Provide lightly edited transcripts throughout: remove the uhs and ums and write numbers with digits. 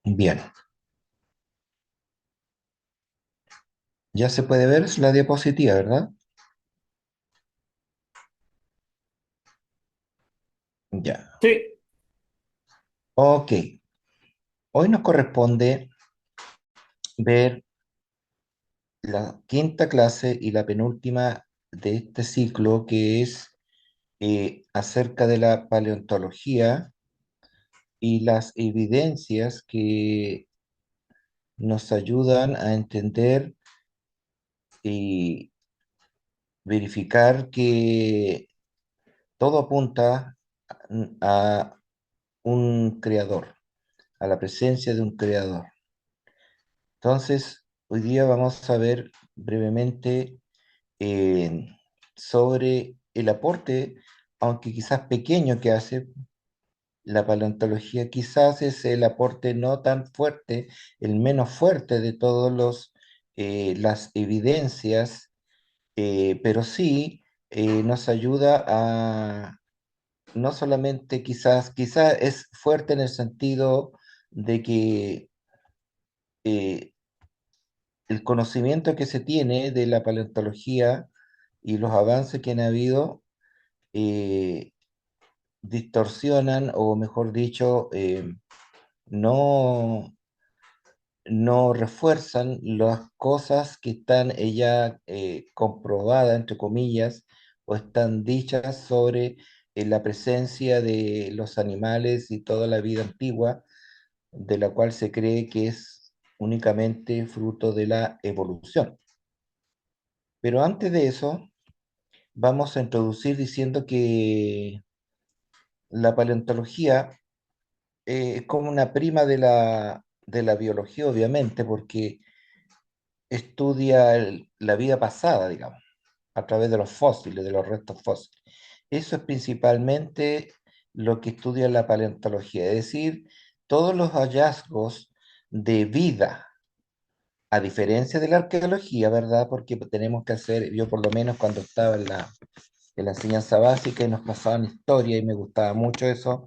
Bien, ya se puede ver la diapositiva, ¿verdad? Ya. Sí, Ok. Hoy nos corresponde ver la quinta clase y la penúltima de este ciclo, que es acerca de la paleontología y las evidencias que nos ayudan a entender y verificar que todo apunta a un creador, a la presencia de un creador. Entonces, hoy día vamos a ver brevemente eh, sobre el aporte, aunque quizás pequeño, que hace la paleontología. Quizás es el aporte no tan fuerte, el menos fuerte de todos las evidencias, pero sí nos ayuda a, no solamente quizás es fuerte en el sentido de que eh, el conocimiento que se tiene de la paleontología y los avances que han habido eh, distorsionan, o mejor dicho, no, no refuerzan las cosas que están ya comprobadas, entre comillas, o están dichas sobre la presencia de los animales y toda la vida antigua, de la cual se cree que es únicamente fruto de la evolución. Pero antes de eso, vamos a introducir diciendo que la paleontología es como una prima de la biología, obviamente, porque estudia la vida pasada, digamos, a través de los fósiles, de los restos fósiles. Eso es principalmente lo que estudia la paleontología, es decir, todos los hallazgos de vida, a diferencia de la arqueología, ¿verdad? Porque tenemos que hacer, yo por lo menos cuando estaba en la enseñanza básica y nos pasaban historia y me gustaba mucho eso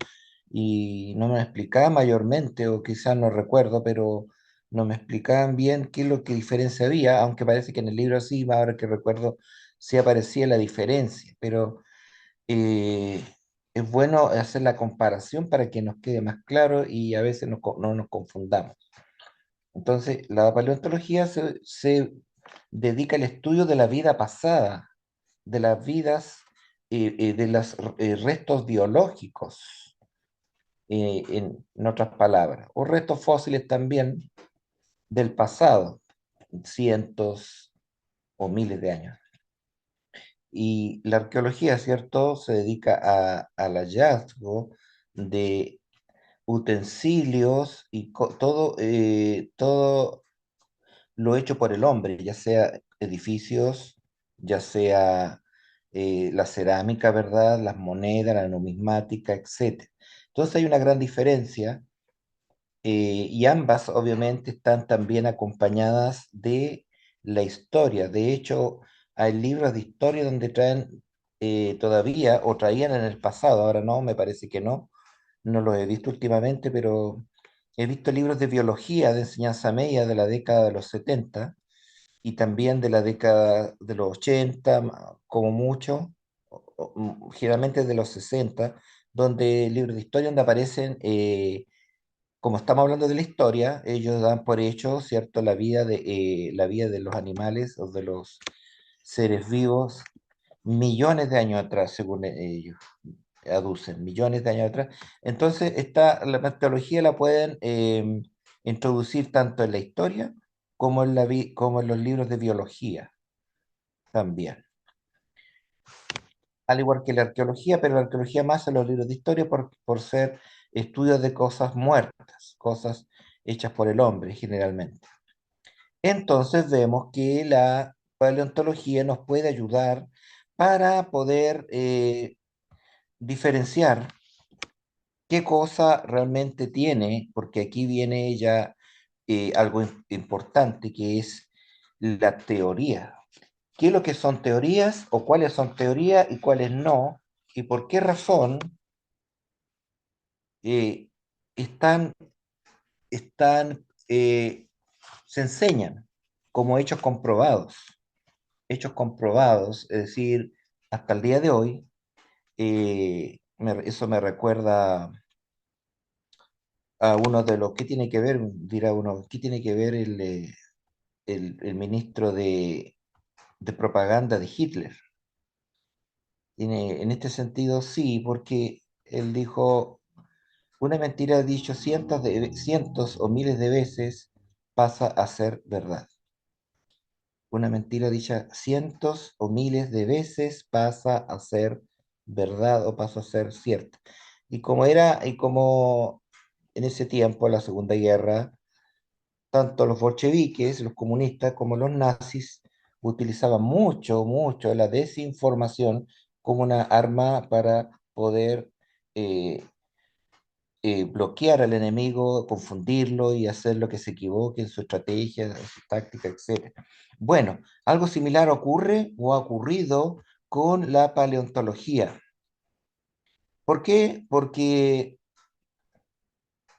y no me explicaban mayormente, o quizás no recuerdo, pero no me explicaban bien qué es lo que diferencia había, aunque parece que en el libro sí, ahora que recuerdo, sí aparecía la diferencia, pero eh, es bueno hacer la comparación para que nos quede más claro y a veces no nos confundamos. Entonces, la paleontología se dedica al estudio de la vida pasada, de las vidas, de los restos biológicos, en otras palabras, o restos fósiles también del pasado, cientos o miles de años. Y la arqueología, ¿cierto?, se dedica al hallazgo de utensilios y todo lo hecho por el hombre, ya sea edificios, ya sea la cerámica, ¿verdad? Las monedas, la numismática, etcétera. Entonces hay una gran diferencia, y ambas obviamente están también acompañadas de la historia. De hecho, hay libros de historia donde traen todavía, o traían en el pasado, ahora no, me parece que no, no los he visto últimamente, pero he visto libros de biología de enseñanza media de la década de los 70 y también de la década de los 80, como mucho, generalmente de los 60, donde libros de historia donde aparecen, como estamos hablando de la historia, ellos dan por hecho, ¿cierto?, la vida de los animales o de los seres vivos millones de años atrás, según ellos aducen, millones de años atrás. Entonces, la metodología la pueden introducir tanto en la historia como como en los libros de biología también. Al igual que la arqueología, pero la arqueología más en los libros de historia por ser estudios de cosas muertas, cosas hechas por el hombre generalmente. Entonces vemos que la paleontología nos puede ayudar para poder diferenciar qué cosa realmente tiene, porque aquí viene ya algo importante, que es la teoría. ¿Qué es lo que son teorías, o cuáles son teorías y cuáles no? ¿Y por qué razón eh, están están, se enseñan como hechos comprobados, es decir, hasta el día de hoy, eso me recuerda a uno de los, ¿qué tiene que ver? Dirá uno, ¿qué tiene que ver el ministro de propaganda de Hitler? En este sentido, sí, porque él dijo, una mentira dicho cientos o miles de veces pasa a ser verdad. Una mentira dicha cientos o miles de veces pasa a ser verdad o pasa a ser cierta. Y como en ese tiempo, la Segunda Guerra, tanto los bolcheviques, los comunistas, como los nazis utilizaban mucho la desinformación como una arma para poder eh, bloquear al enemigo, confundirlo y hacer lo que se equivoque en su estrategia, en su táctica, etcétera. Bueno, algo similar ocurre o ha ocurrido con la paleontología. ¿Por qué? Porque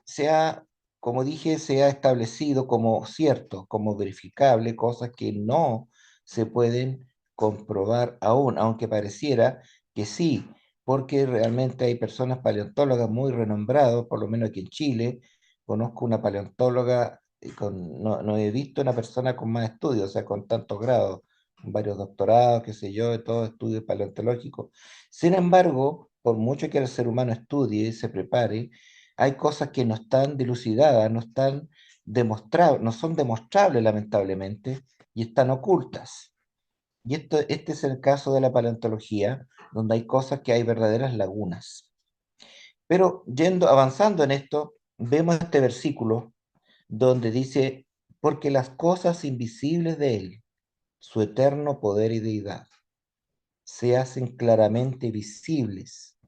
se ha, como dije, se ha establecido como cierto, como verificable, cosas que no se pueden comprobar aún, aunque pareciera que sí, porque realmente hay personas paleontólogas muy renombradas, por lo menos aquí en Chile. Conozco una paleontóloga, no he visto una persona con más estudios, o sea, con tantos grados, varios doctorados, qué sé yo, de todos estudios paleontológicos. Sin embargo, por mucho que el ser humano estudie y se prepare, hay cosas que no están dilucidadas, no están demostrables, no son demostrables lamentablemente, y están ocultas. Y este es el caso de la paleontología, donde hay cosas que hay verdaderas lagunas. Pero avanzando en esto, vemos este versículo donde dice, porque las cosas invisibles de él, su eterno poder y deidad, se hacen claramente visibles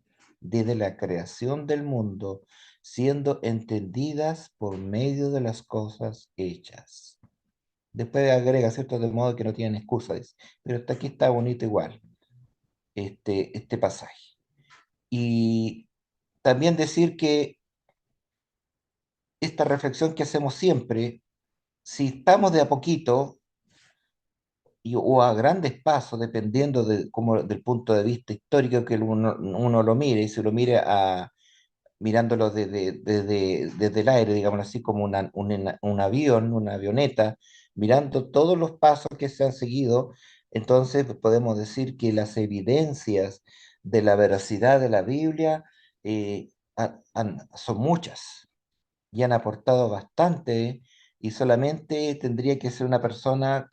desde la creación del mundo, siendo entendidas por medio de las cosas hechas. Después agrega, ¿cierto? De modo que no tienen excusa, dice. Pero hasta aquí está bonito igual, este pasaje. Y también decir que esta reflexión que hacemos siempre, si estamos de a poquito o a grandes pasos, dependiendo del punto de vista histórico que uno lo mire, y se lo mire mirándolo desde el aire, digamos así, como un avión, una avioneta, mirando todos los pasos que se han seguido, entonces podemos decir que las evidencias de la veracidad de la Biblia son muchas y han aportado bastante, y solamente tendría que ser una persona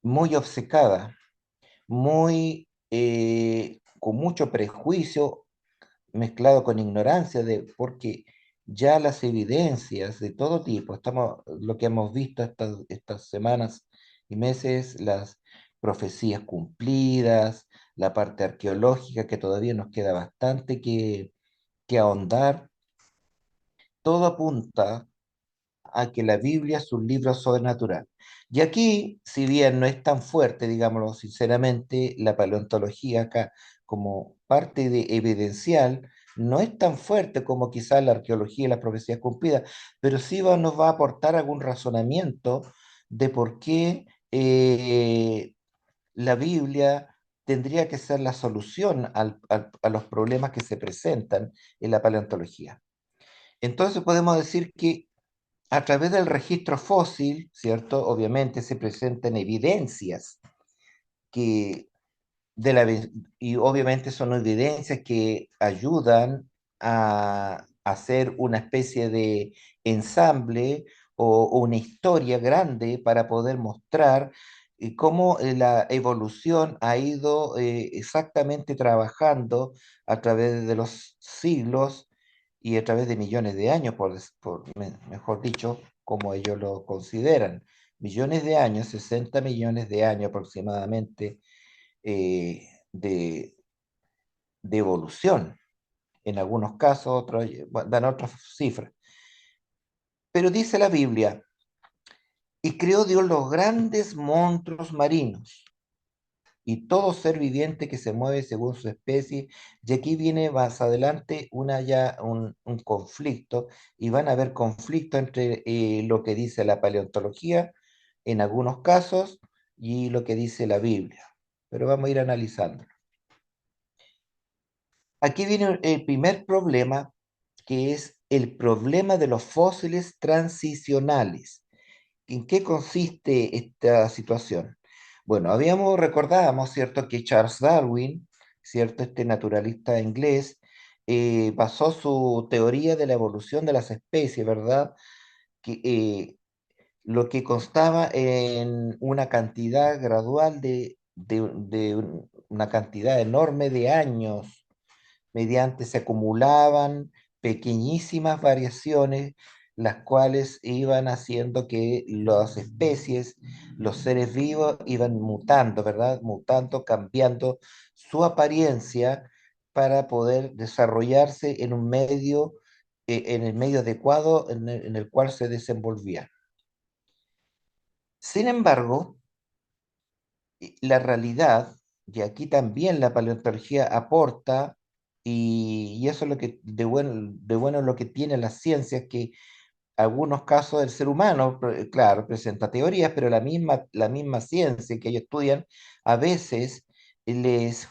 muy obcecada, con mucho prejuicio mezclado con ignorancia, porque ya las evidencias de todo tipo, lo que hemos visto estas semanas y meses, las profecías cumplidas, la parte arqueológica que todavía nos queda bastante que ahondar, todo apunta a que la Biblia es un libro sobrenatural. Y aquí, si bien no es tan fuerte, digámoslo sinceramente, la paleontología acá como parte de evidencial, no es tan fuerte como quizás la arqueología y las profecías cumplidas, pero sí nos va a aportar algún razonamiento de por qué la Biblia tendría que ser la solución a los problemas que se presentan en la paleontología. Entonces podemos decir que a través del registro fósil, ¿cierto? Obviamente se presentan evidencias que de la, ve- y obviamente son evidencias que ayudan a hacer una especie de ensamble o una historia grande para poder mostrar cómo la evolución ha ido exactamente trabajando a través de los siglos y a través de millones de años, mejor dicho, como ellos lo consideran. Millones de años, 60 millones de años aproximadamente, de evolución. En algunos casos, otros dan otras cifras. Pero dice la Biblia, y creó Dios los grandes monstruos marinos. y todo ser viviente que se mueve según su especie. Y aquí viene más adelante un conflicto, y van a haber conflicto entre lo que dice la paleontología en algunos casos y lo que dice la Biblia. Pero vamos a ir analizando. Aquí viene el primer problema, que es el problema de los fósiles transicionales. ¿En qué consiste esta situación? Bueno, recordábamos, ¿cierto?, que Charles Darwin, ¿cierto?, este naturalista inglés, basó su teoría de la evolución de las especies, ¿verdad? Que, lo que constaba en una cantidad gradual de una cantidad enorme de años mediante se acumulaban pequeñísimas variaciones, las cuales iban haciendo que las especies, los seres vivos, iban mutando, ¿verdad? Mutando, cambiando su apariencia para poder desarrollarse en un medio, en el medio adecuado en el cual se desenvolvían. Sin embargo, la realidad, y aquí también la paleontología aporta, y eso es lo que de bueno lo que tiene la ciencia, es que algunos casos del ser humano, claro, presenta teorías, pero la misma ciencia que ellos estudian a veces les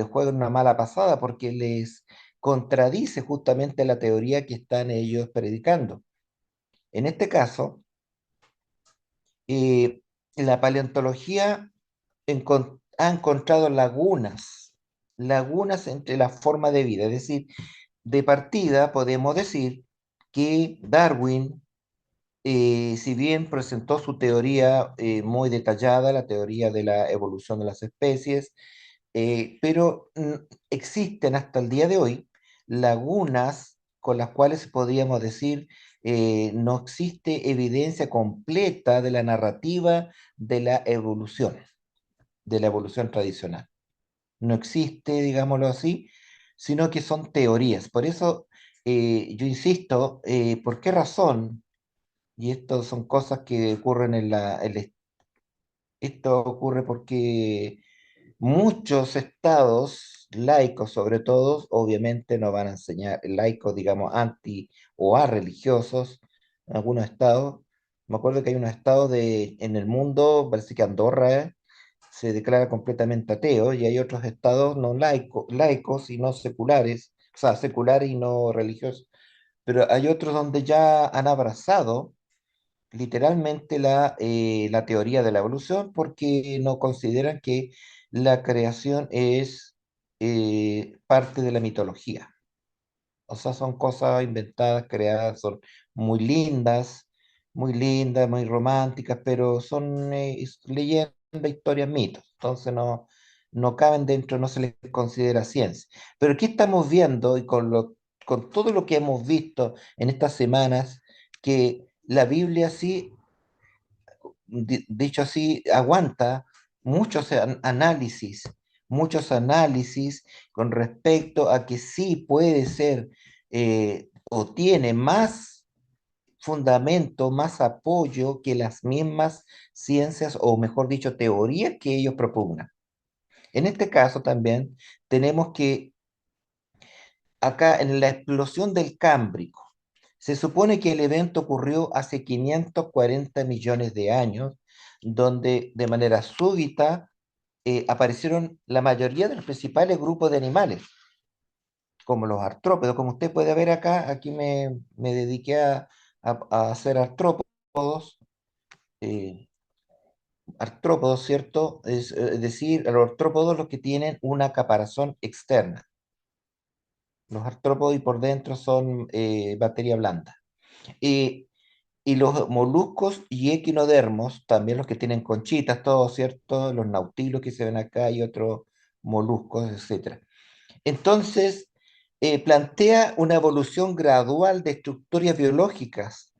juega una mala pasada porque les contradice justamente la teoría que están ellos predicando. En este caso, eh, la paleontología ha encontrado lagunas entre la forma de vida. Es decir, de partida podemos decir que Darwin, si bien presentó su teoría muy detallada, la teoría de la evolución de las especies, pero existen hasta el día de hoy lagunas con las cuales podríamos decir no existe evidencia completa de la narrativa de la evolución tradicional. No existe, digámoslo así, sino que son teorías. Por eso yo insisto, ¿por qué razón? Y esto son cosas que ocurren esto ocurre porque muchos estados laicos, sobre todo, obviamente no van a enseñar, laicos, digamos, anti o a religiosos, en algunos estados. Me acuerdo que hay unos estados en el mundo, parece que Andorra, se declara completamente ateo, y hay otros estados no laicos y no seculares, o sea, seculares y no religiosos, pero hay otros donde ya han abrazado literalmente la teoría de la evolución, porque no consideran que la creación es parte de la mitología. O sea, son cosas inventadas, creadas, son muy muy lindas, muy románticas, pero son leyendas, historias, mitos. Entonces no caben dentro, no se les considera ciencia. Pero aquí estamos viendo, y con todo lo que hemos visto en estas semanas, que la Biblia sí, dicho así, aguanta muchos análisis con respecto a que sí puede ser o tiene más fundamento, más apoyo que las mismas ciencias, o mejor dicho, teorías que ellos propugnan. En este caso también tenemos que acá en la explosión del Cámbrico, se supone que el evento ocurrió hace 540 millones de años, donde de manera súbita aparecieron la mayoría de los principales grupos de animales, como los artrópodos. Como usted puede ver acá, aquí me dediqué a hacer eh, artrópodos, ¿cierto? Es decir, los artrópodos los que tienen una caparazón externa. Los artrópodos y por dentro son materia blanda. Y, y los moluscos y equinodermos, también los que tienen conchitas, todos, ¿cierto? Los nautilos que se ven acá y otros moluscos, etcétera. Entonces, plantea una evolución gradual de estructuras biológicas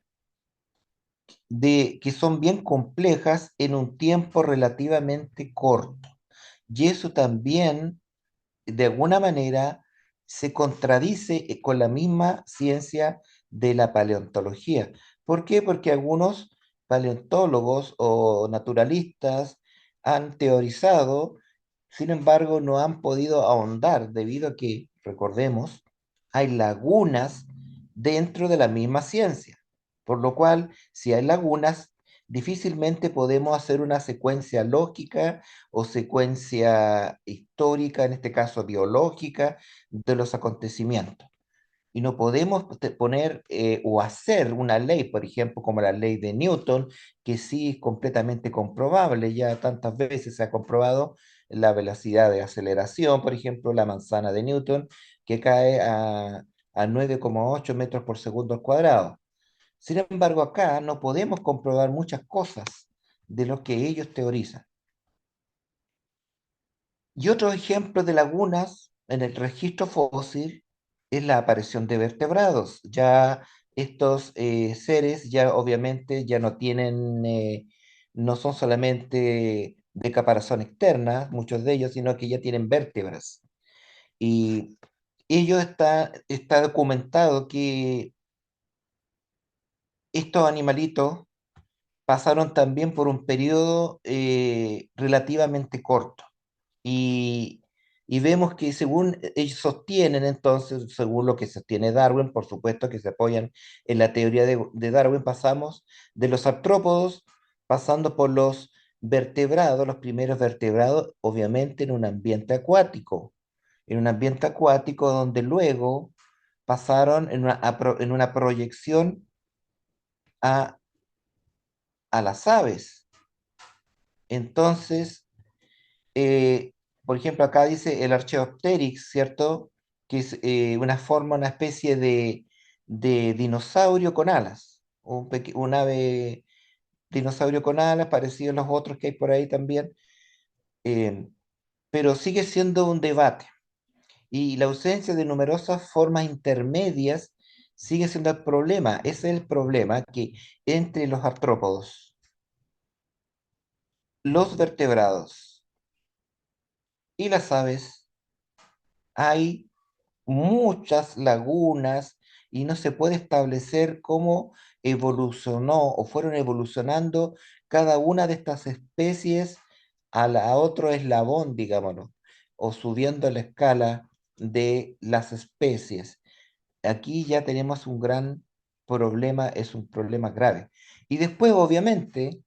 que son bien complejas en un tiempo relativamente corto. Y eso también, de alguna manera, se contradice con la misma ciencia de la paleontología. ¿Por qué? Porque algunos paleontólogos o naturalistas han teorizado Sin embargo, no han podido ahondar debido a que, recordemos, hay lagunas dentro de la misma ciencia. Por lo cual, si hay lagunas, difícilmente podemos hacer una secuencia lógica o secuencia histórica, en este caso biológica, de los acontecimientos. Y no podemos poner o hacer una ley, por ejemplo, como la ley de Newton, que sí es completamente comprobable, ya tantas veces se ha comprobado la velocidad de aceleración, por ejemplo, la manzana de Newton, que cae a 9,8 metros por segundo al cuadrado. Sin embargo, acá no podemos comprobar muchas cosas de lo que ellos teorizan. Y otro ejemplo de lagunas en el registro fósil es la aparición de vertebrados. Ya estos seres ya obviamente ya no tienen, no son solamente de caparazón externa, muchos de ellos, sino que ya tienen vértebras. Y está documentado que estos animalitos pasaron también por un periodo relativamente corto. Y, y vemos que según ellos sostienen, entonces, según lo que sostiene Darwin, por supuesto que se apoyan en la teoría de Darwin, pasamos de los artrópodos, pasando por los vertebrados, los primeros vertebrados, obviamente en un ambiente acuático donde luego pasaron en una proyección a, a las aves. Entonces, eh, por ejemplo, acá dice el Archaeopteryx, ¿cierto? Que es una forma, una especie de dinosaurio con alas, un ave dinosaurio con alas, parecido a los otros que hay por ahí también, eh, pero sigue siendo un debate. Y la ausencia de numerosas formas intermedias sigue siendo el problema. Ese es el problema, que entre los artrópodos, los vertebrados y las aves hay muchas lagunas y no se puede establecer cómo evolucionó o fueron evolucionando cada una de estas especies a otro eslabón, digámoslo, o subiendo la escala de las especies. Aquí ya tenemos un gran problema, es un problema grave. Y después, obviamente,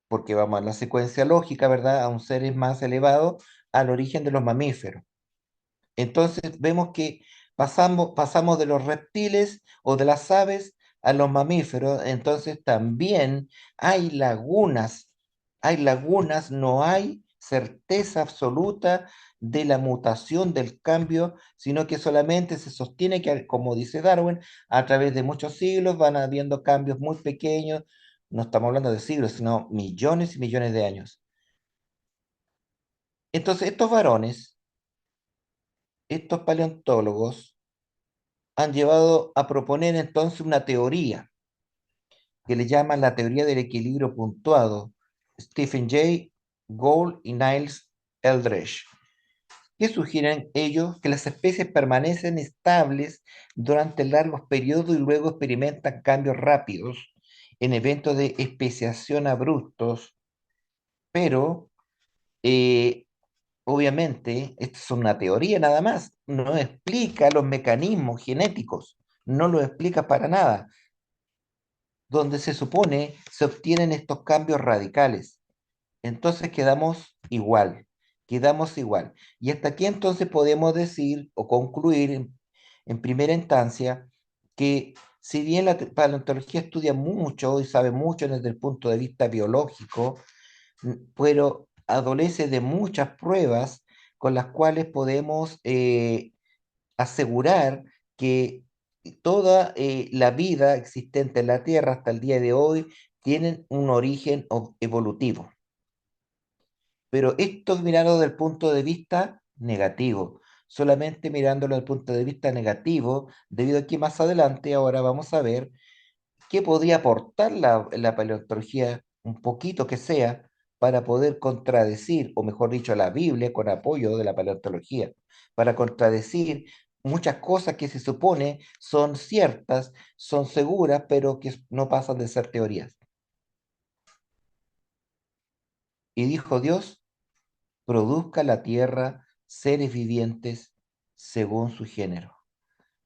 porque vamos a la secuencia lógica, ¿verdad? A un ser más elevado, al origen de los mamíferos. Entonces vemos que pasamos de los reptiles o de las aves a los mamíferos, entonces también hay lagunas, no hay certeza absoluta de la mutación del cambio, sino que solamente se sostiene que, como dice Darwin, a través de muchos siglos van habiendo cambios muy pequeños, no estamos hablando de siglos, sino millones y millones de años. Entonces estos varones, estos paleontólogos, han llevado a proponer entonces una teoría que le llaman la teoría del equilibrio puntuado, Stephen Jay Gould y Niles Eldredge, que sugieren ellos que las especies permanecen estables durante largos periodos y luego experimentan cambios rápidos en eventos de especiación abruptos, pero eh, obviamente esto es una teoría nada más, no explica los mecanismos genéticos, no lo explica para nada donde se supone se obtienen estos cambios radicales. Entonces quedamos igual. Y hasta aquí entonces podemos decir o concluir en primera instancia que si bien la paleontología estudia mucho y sabe mucho desde el punto de vista biológico, pero adolece de muchas pruebas con las cuales podemos asegurar que toda la vida existente en la Tierra hasta el día de hoy tienen un origen evolutivo. Pero esto mirando desde el punto de vista negativo, solamente mirándolo desde el punto de vista negativo, debido a que más adelante ahora vamos a ver qué podría aportar la paleontología, un poquito que sea, para poder contradecir, o mejor dicho, la Biblia con apoyo de la paleontología, para contradecir muchas cosas que se supone son ciertas, son seguras, pero que no pasan de ser teorías. Y dijo Dios, produzca la tierra seres vivientes según su género.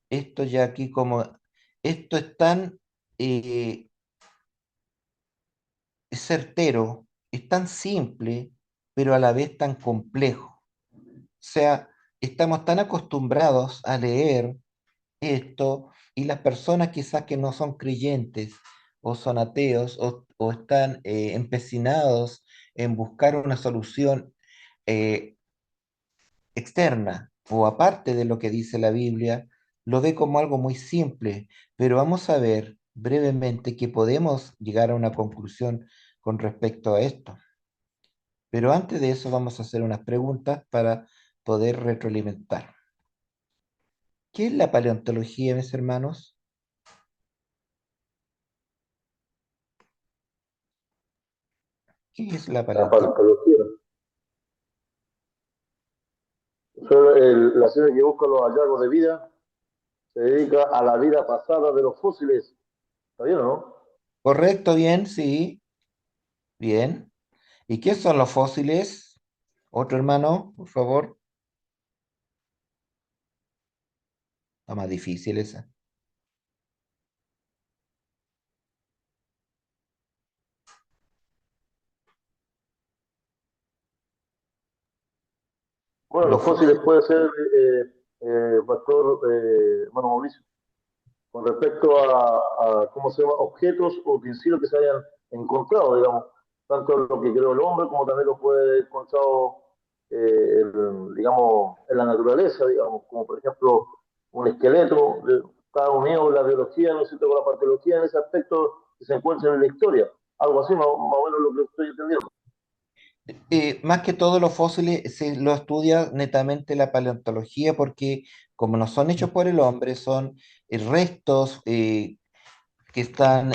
Esto ya aquí como, esto es tan certero, es tan simple, pero a la vez tan complejo. O sea, estamos tan acostumbrados a leer esto y las personas quizás que no son creyentes o son ateos o están empecinados en buscar una solución eh, externa o aparte de lo que dice la Biblia, lo ve como algo muy simple, pero vamos a ver brevemente que podemos llegar a una conclusión con respecto a esto. Pero antes de eso vamos a hacer unas preguntas para poder retroalimentar. ¿Qué es la paleontología, mis hermanos? ¿Qué es la La paleontología? paleontología. La ciencia que busca los hallazgos de vida se dedica a la vida pasada de los fósiles. ¿Está bien o no? Correcto, bien, sí, bien. ¿Y qué son los fósiles? Otro hermano, por favor. Está más difícil esa. Bueno, Los los fósiles fósiles. puede ser, Pastor, bueno, Mauricio, con respecto ¿cómo se llama?, objetos o utensilios que se hayan encontrado, digamos, tanto lo que creó el hombre como también lo puede haber encontrado, digamos, en la naturaleza, digamos, como por ejemplo un esqueleto, está unido en la biología, ¿no es cierto?, con la patología en ese aspecto que se encuentra en la historia, algo así, más o menos lo que estoy entendiendo. Más que todo los fósiles se lo estudia netamente la paleontología porque como no son hechos por el hombre, son restos que están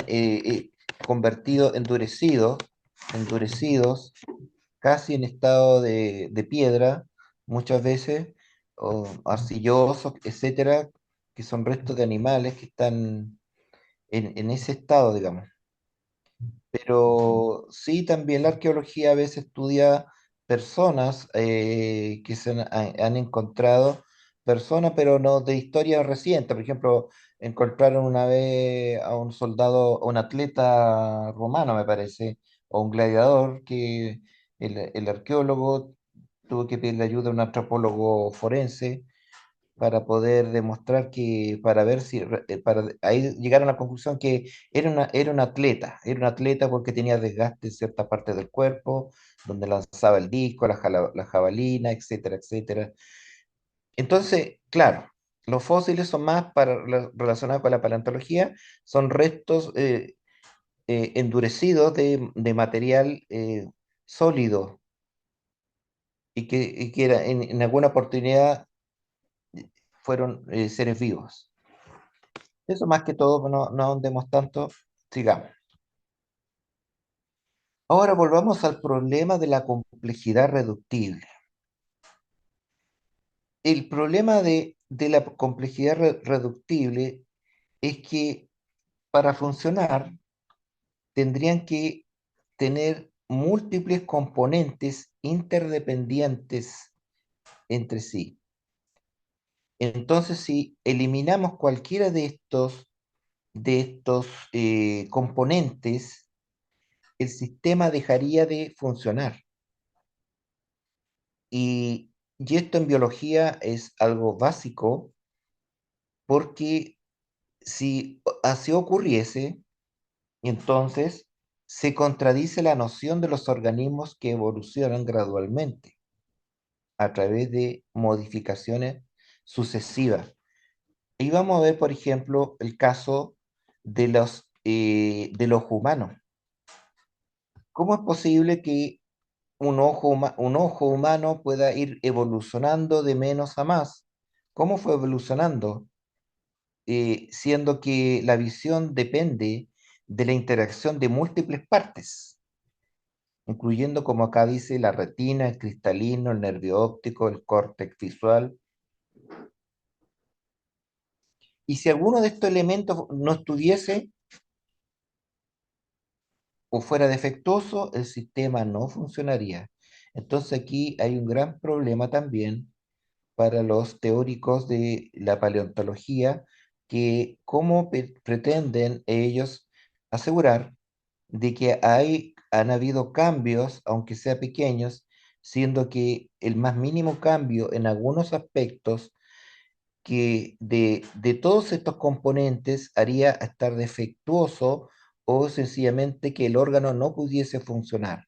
convertidos, endurecidos, casi en estado de piedra, muchas veces, o arcillosos, etcétera, que son restos de animales que están en ese estado, digamos. Pero sí, también la arqueología a veces estudia personas que han encontrado personas, pero no de historia reciente. Por ejemplo, encontraron una vez a un soldado, a un atleta romano, me parece, o un gladiador, que el arqueólogo tuvo que pedirle ayuda a un antropólogo forense para poder demostrar que, para ver si, para ahí llegaron a la conclusión que era un atleta porque tenía desgaste en cierta parte del cuerpo, donde lanzaba el disco, la jabalina, etcétera, etcétera. Entonces, claro, los fósiles son más relacionados con la paleontología, son restos endurecidos de material sólido y que en alguna oportunidad fueron seres vivos. Eso más que todo, no ahondemos tanto, sigamos. Ahora volvamos al problema de la complejidad reductible. El problema de la complejidad reductible es que para funcionar tendrían que tener múltiples componentes interdependientes entre sí. Entonces, si eliminamos cualquiera de estos componentes, el sistema dejaría de funcionar. Y esto en biología es algo básico porque si así ocurriese, entonces se contradice la noción de los organismos que evolucionan gradualmente a través de modificaciones sucesivas. Y vamos a ver, por ejemplo, el caso de los humanos. ¿Cómo es posible que un ojo humano pueda ir evolucionando de menos a más? ¿Cómo fue evolucionando? Siendo que la visión depende de la interacción de múltiples partes, incluyendo, como acá dice, la retina, el cristalino, el nervio óptico, el córtex visual. Y si alguno de estos elementos no estuviese o fuera defectuoso, el sistema no funcionaría. Entonces aquí hay un gran problema también para los teóricos de la paleontología, que cómo pretenden ellos asegurar de que han habido cambios, aunque sea pequeños, siendo que el más mínimo cambio en algunos aspectos que de todos estos componentes haría estar defectuoso o sencillamente que el órgano no pudiese funcionar.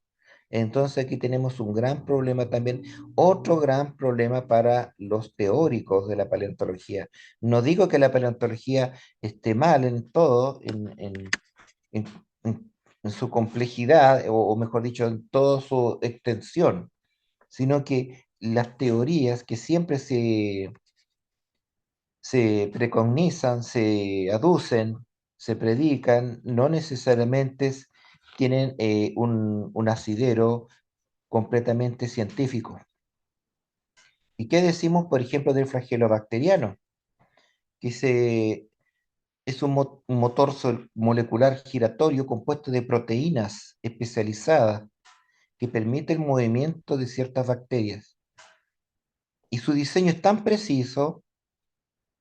Entonces aquí tenemos un gran problema también, otro gran problema para los teóricos de la paleontología. No digo que la paleontología esté mal en todo, en- en su complejidad, o mejor dicho, en toda su extensión, sino que las teorías que siempre se preconizan, se aducen, se predican, no necesariamente tienen un asidero completamente científico. ¿Y qué decimos, por ejemplo, del flagelo bacteriano? Que es un motor molecular giratorio compuesto de proteínas especializadas que permite el movimiento de ciertas bacterias. Y su diseño es tan preciso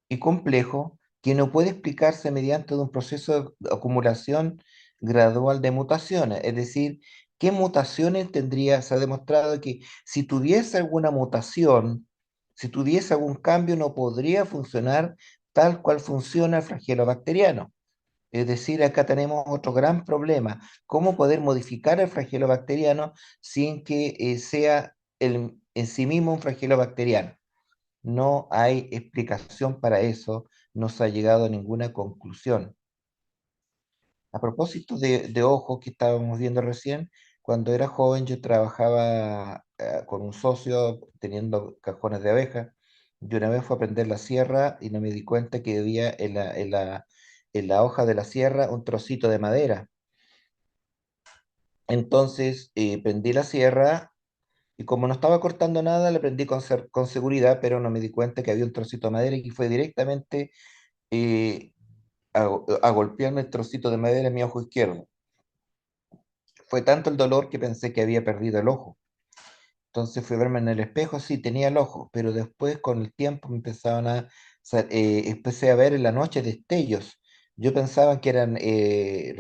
y complejo que no puede explicarse mediante un proceso de acumulación gradual de mutaciones. Es decir, ¿qué mutaciones tendría? Se ha demostrado que si tuviese alguna mutación, si tuviese algún cambio, no podría funcionar tal cual funciona el flagelo bacteriano. Es decir, acá tenemos otro gran problema, cómo poder modificar el flagelo bacteriano sin que sea en sí mismo un flagelo bacteriano. No hay explicación para eso, no se ha llegado a ninguna conclusión. A propósito de ojos que estábamos viendo recién, cuando era joven yo trabajaba con un socio teniendo cajones de abejas. Y una vez fue a prender la sierra y no me di cuenta que había en la hoja de la sierra un trocito de madera. Entonces prendí la sierra y como no estaba cortando nada, la prendí con seguridad, pero no me di cuenta que había un trocito de madera y que fue directamente eh, a golpearme el trocito de madera en mi ojo izquierdo. Fue tanto el dolor que pensé que había perdido el ojo. Entonces fui a verme en el espejo, sí, tenía el ojo, pero después con el tiempo me empezaban empecé a ver en la noche destellos. Yo pensaba que eran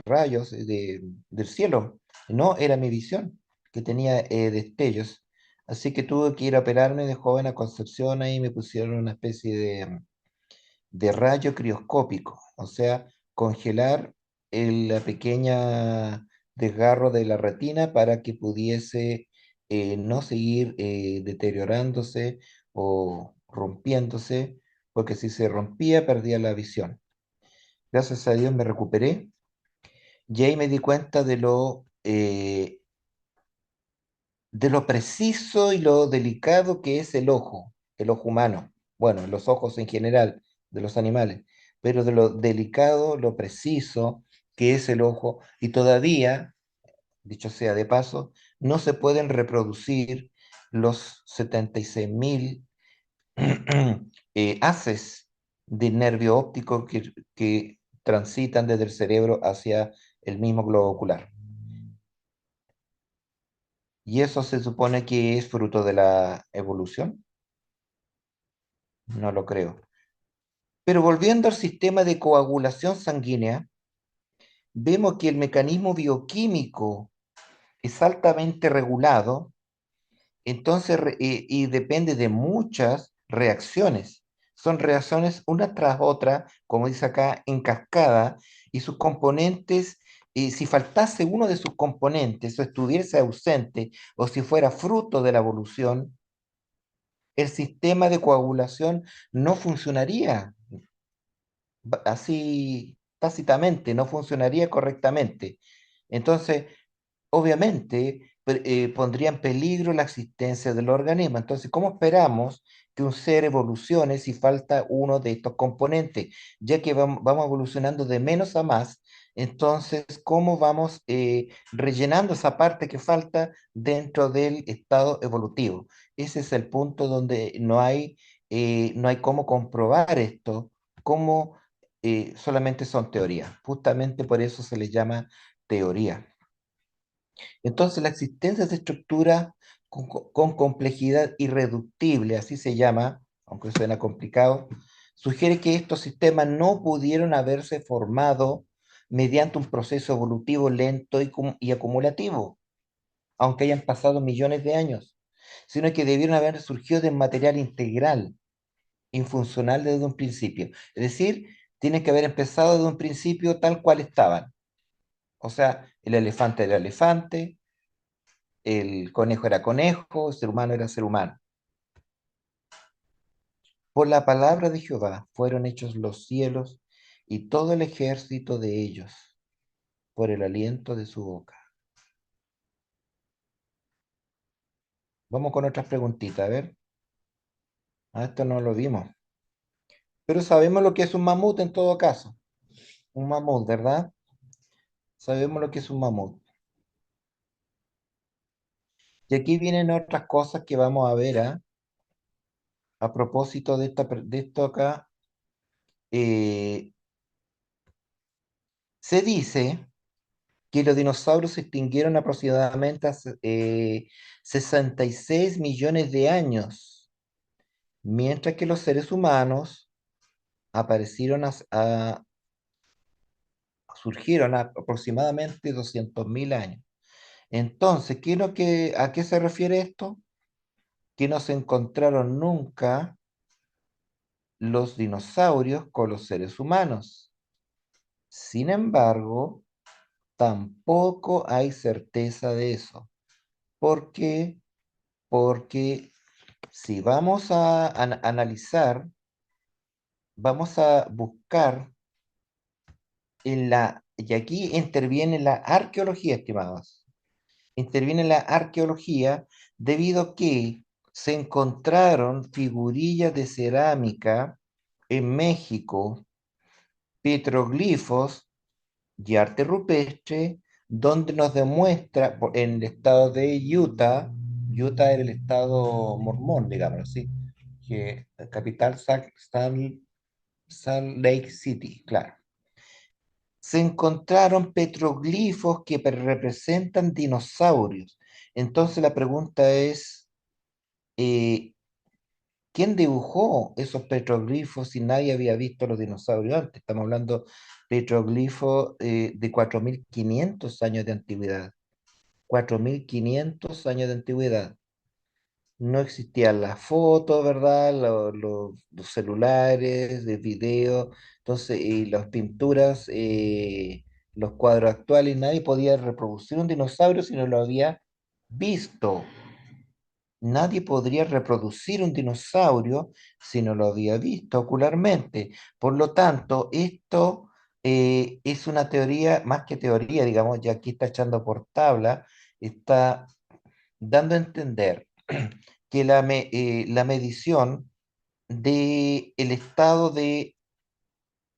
rayos del cielo. No, era mi visión, que tenía destellos. Así que tuve que ir a operarme de joven a Concepción, ahí me pusieron una especie de rayo crioscópico, o sea, congelar la pequeña desgarro de la retina para que pudiese no seguir deteriorándose o rompiéndose, porque si se rompía perdía la visión. Gracias a Dios me recuperé y ahí me di cuenta de lo preciso y lo delicado que es el ojo humano, bueno, los ojos en general de los animales, pero de lo delicado, lo preciso que es el ojo, y todavía, dicho sea de paso, no se pueden reproducir los 76.000 haces de nervio óptico que transitan desde el cerebro hacia el mismo globo ocular. Y eso se supone que es fruto de la evolución. No lo creo. Pero volviendo al sistema de coagulación sanguínea, vemos que el mecanismo bioquímico es altamente regulado, entonces, y depende de muchas reacciones. Son reacciones una tras otra, como dice acá, en cascada, y sus componentes, y si faltase uno de sus componentes o estuviese ausente, o si fuera fruto de la evolución, el sistema de coagulación no funcionaría así tácitamente, no funcionaría correctamente. Entonces, obviamente, pondría en peligro la existencia del organismo. Entonces, ¿cómo esperamos que un ser evolucione si falta uno de estos componentes? Ya que vamos evolucionando de menos a más, entonces, ¿cómo vamos rellenando esa parte que falta dentro del estado evolutivo? Ese es el punto donde no hay cómo comprobar esto, cómo solamente son teorías. Justamente por eso se les llama teoría. Entonces, la existencia de estructuras con complejidad irreductible, así se llama, aunque suena complicado, sugiere que estos sistemas no pudieron haberse formado mediante un proceso evolutivo lento y acumulativo, aunque hayan pasado millones de años, sino que debieron haber surgido de material integral, infuncional desde un principio. Es decir, tienen que haber empezado desde un principio tal cual estaban. O sea, el elefante era elefante, el conejo era conejo, el ser humano era ser humano. Por la palabra de Jehová fueron hechos los cielos y todo el ejército de ellos, por el aliento de su boca. Vamos con otras preguntitas, a ver. Esto no lo vimos. Pero sabemos lo que es un mamut en todo caso. Un mamut, ¿verdad? Sabemos lo que es un mamut. Y aquí vienen otras cosas que vamos a ver, ¿ah? A propósito de esto acá. eh, Se dice que los dinosaurios se extinguieron aproximadamente hace 66 millones de años, mientras que los seres humanos aparecieron surgieron a aproximadamente 200.000 años. Entonces, ¿a qué se refiere esto? Que no se encontraron nunca los dinosaurios con los seres humanos. Sin embargo, tampoco hay certeza de eso. ¿Por qué? Porque si vamos a analizar, vamos a buscar y aquí interviene la arqueología, estimados. Interviene la arqueología debido a que se encontraron figurillas de cerámica en México, petroglifos y arte rupestre, donde nos demuestra en el estado de Utah. Utah era el estado mormón, digamos así, que la capital Salt Lake City, claro. Se encontraron petroglifos que representan dinosaurios. Entonces la pregunta es, eh, ¿quién dibujó esos petroglifos si nadie había visto los dinosaurios antes? Estamos hablando de petroglifos de 4.500 años de antigüedad. 4.500 años de antigüedad. No existían las fotos, ¿verdad? Los celulares, de video, entonces, y las pinturas, los cuadros actuales, nadie podía reproducir un dinosaurio si no lo había visto. Nadie podría reproducir un dinosaurio si no lo había visto ocularmente. Por lo tanto, esto es una teoría, más que teoría, digamos, ya aquí está echando por tabla, está dando a entender que la medición del estado de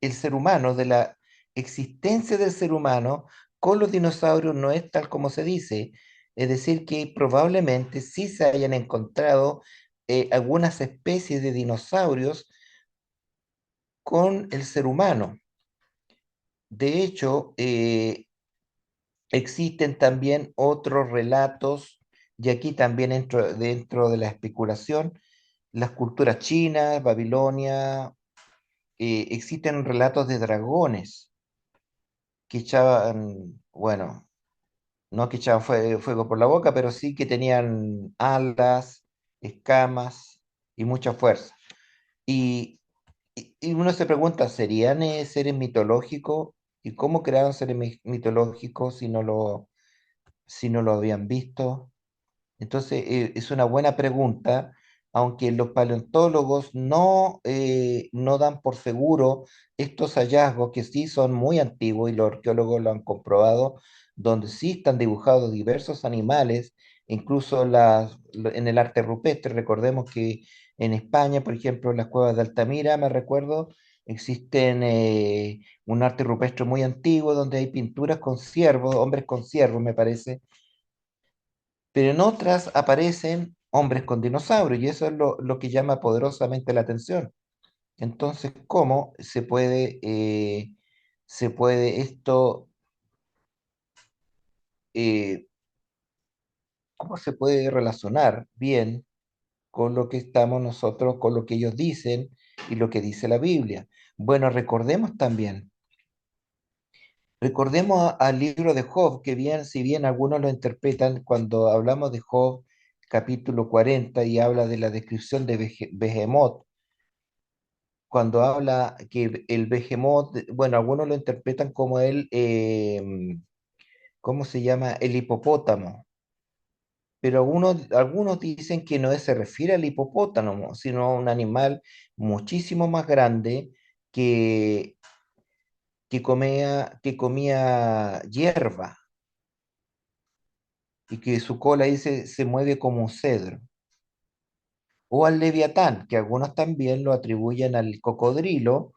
el ser humano, de la existencia del ser humano con los dinosaurios no es tal como se dice. Es decir, que probablemente sí se hayan encontrado algunas especies de dinosaurios con el ser humano. De hecho, existen también otros relatos, y aquí también dentro de la especulación, las culturas chinas, Babilonia, existen relatos de dragones que echaban, bueno, no que echaban fuego por la boca, pero sí que tenían alas, escamas y mucha fuerza. Y, y uno se pregunta, ¿serían seres mitológicos? ¿Y cómo crearon seres mitológicos si no lo habían visto? Entonces, es una buena pregunta, aunque los paleontólogos no dan por seguro estos hallazgos que sí son muy antiguos y los arqueólogos lo han comprobado, donde sí están dibujados diversos animales, incluso en el arte rupestre. Recordemos que en España, por ejemplo, en las cuevas de Altamira, me recuerdo, existen un arte rupestre muy antiguo donde hay pinturas con ciervos, hombres con ciervos, me parece, pero en otras aparecen hombres con dinosaurios y eso es lo que llama poderosamente la atención. Entonces, ¿cómo se puede esto eh, cómo se puede relacionar bien con lo que estamos nosotros, con lo que ellos dicen y lo que dice la Biblia. Bueno, recordemos también, recordemos al libro de Job, que bien, si bien algunos lo interpretan cuando hablamos de Job, capítulo 40, y habla de la descripción de Behemoth, cuando habla que el Behemoth, bueno, algunos lo interpretan como ¿cómo se llama? El hipopótamo, pero algunos dicen que no se refiere al hipopótamo, sino a un animal muchísimo más grande que, que comía hierba y que su cola dice se mueve como un cedro. O al leviatán, que algunos también lo atribuyen al cocodrilo.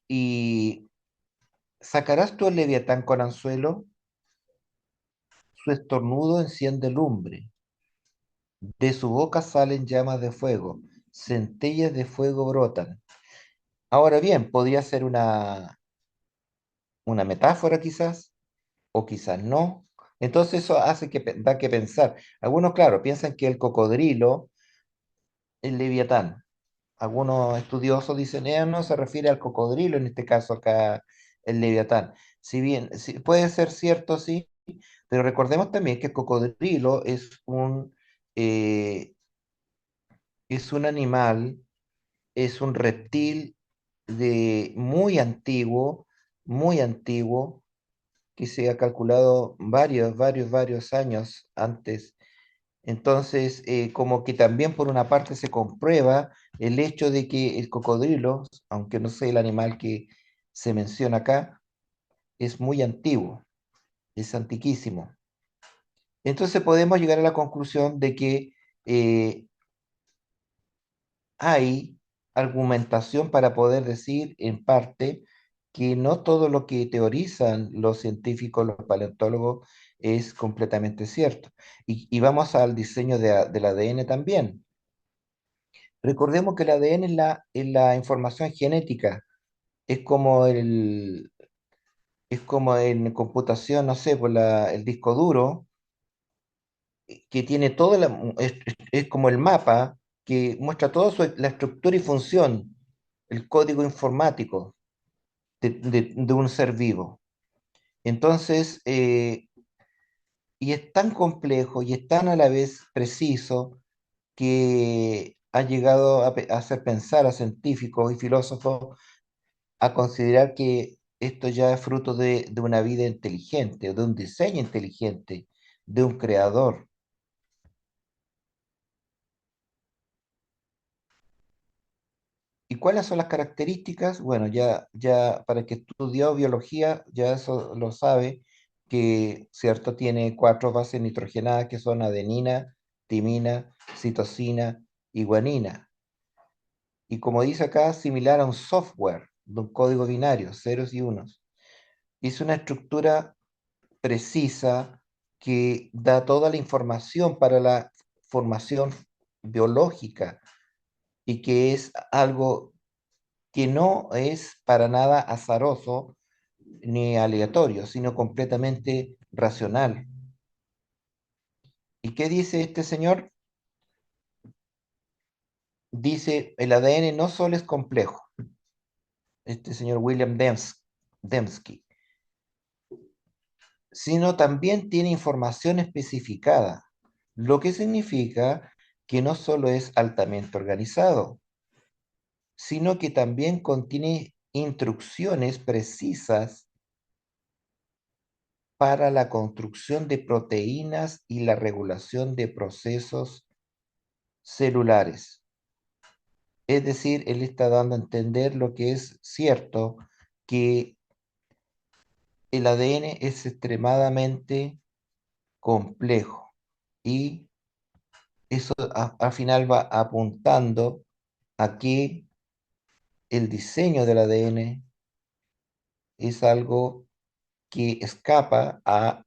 Y sacarás tú al leviatán con anzuelo, su estornudo enciende lumbre, de su boca salen llamas de fuego, centellas de fuego brotan. Ahora bien, podría ser una metáfora quizás, o quizás no. Entonces eso hace que da que pensar. Algunos, claro, piensan que el cocodrilo, el leviatán. Algunos estudiosos dicen, no se refiere al cocodrilo, en este caso acá el leviatán. Si bien puede ser cierto, sí, pero recordemos también que el cocodrilo eh, es un animal, es un reptil muy antiguo, que se ha calculado varios años antes. Entonces, como que también por una parte se comprueba el hecho de que el cocodrilo, aunque no sea el animal que se menciona acá, es muy antiguo, es antiquísimo. Entonces podemos llegar a la conclusión de que eh, hay argumentación para poder decir en parte que no todo lo que teorizan los científicos, los paleontólogos, es completamente cierto. Y vamos al diseño del ADN también. Recordemos que el ADN es la información genética, es como es como en computación, no sé, el disco duro, que tiene toda es como el mapa que muestra toda la estructura y función, el código informático de un ser vivo. Entonces, y es tan complejo y es tan a la vez preciso que ha llegado a hacer pensar a científicos y filósofos a considerar que esto ya es fruto de una vida inteligente, de un diseño inteligente, de un creador. ¿Y cuáles son las características? Bueno, ya para el que estudió biología, ya eso lo sabe, que, ¿cierto? Tiene cuatro bases nitrogenadas que son adenina, timina, citosina y guanina. Y como dice acá, similar a un software de un código binario, ceros y unos. Es una estructura precisa que da toda la información para la formación biológica y que es algo que no es para nada azaroso ni aleatorio, sino completamente racional. ¿Y qué dice este señor? Dice, el ADN no solo es complejo, este señor William Dembski, sino también tiene información especificada, lo que significa que no solo es altamente organizado, sino que también contiene instrucciones precisas para la construcción de proteínas y la regulación de procesos celulares. Es decir, él está dando a entender lo que es cierto, que el ADN es extremadamente complejo y eso al final va apuntando a que el diseño del ADN es algo que escapa a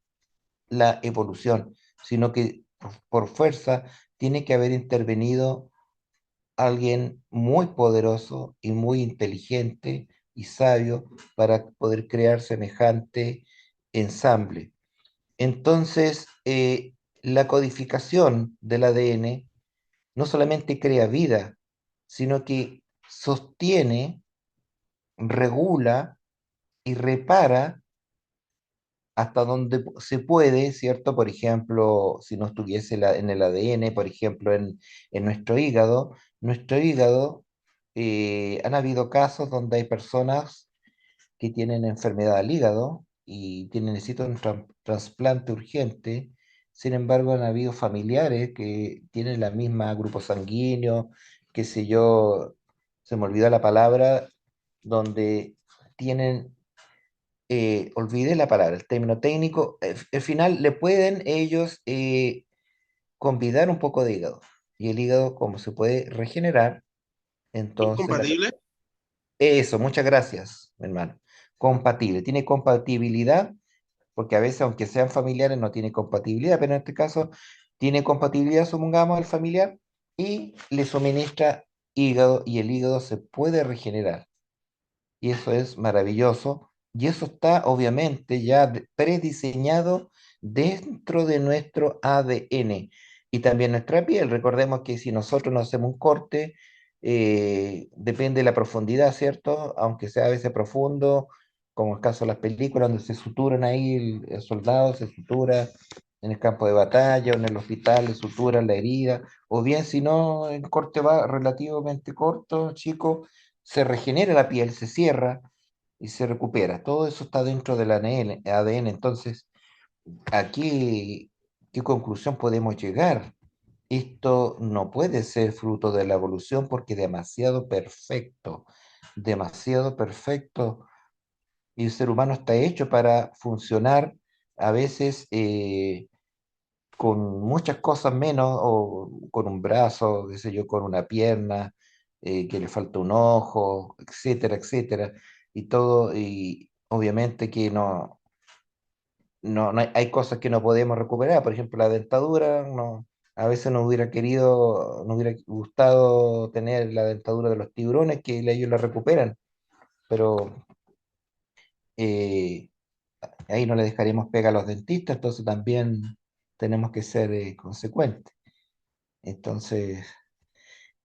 la evolución, sino que por fuerza tiene que haber intervenido alguien muy poderoso y muy inteligente y sabio para poder crear semejante ensamble. Entonces, la codificación del ADN no solamente crea vida, sino que sostiene, regula y repara hasta donde se puede, ¿cierto? Por ejemplo, si no estuviese en el ADN, por ejemplo, en nuestro hígado, han habido casos donde hay personas que tienen enfermedad al hígado y necesitan un trasplante urgente. Sin embargo, han habido familiares que tienen la misma grupo sanguíneo, qué sé yo, se me olvidó la palabra, donde tienen, olvidé la palabra, el término técnico, al final le pueden ellos convidar un poco de hígado. Y el hígado, como se puede regenerar, ¿Son entonces compatibles? eso, muchas gracias, mi hermano. Compatible, tiene compatibilidad, porque a veces, aunque sean familiares, no tiene compatibilidad, pero en este caso tiene compatibilidad, supongamos, el familiar, y le suministra hígado, y el hígado se puede regenerar y eso es maravilloso. Y eso está obviamente ya prediseñado dentro de nuestro ADN y también nuestra piel. Recordemos que si nosotros nos hacemos un corte, depende de la profundidad, ¿cierto? Aunque sea a veces profundo, como el caso de las películas donde se suturan ahí, el soldado se sutura en el campo de batalla o en el hospital, le suturan la herida, o bien si no, el corte va relativamente corto, chico, se regenera la piel, se cierra y se recupera. Todo eso está dentro del ADN. Entonces, aquí, ¿qué conclusión podemos llegar? Esto no puede ser fruto de la evolución porque es demasiado perfecto. Y el ser humano está hecho para funcionar a veces con muchas cosas menos, o con un brazo, qué sé yo, con una pierna, que le falta un ojo, etcétera, etcétera. Y todo, y obviamente que no hay cosas que no podemos recuperar. Por ejemplo, la dentadura, no, a veces nos hubiera gustado tener la dentadura de los tiburones, que ellos la recuperan, pero eh, ahí no le dejaremos pega a los dentistas, entonces también tenemos que ser consecuentes. Entonces,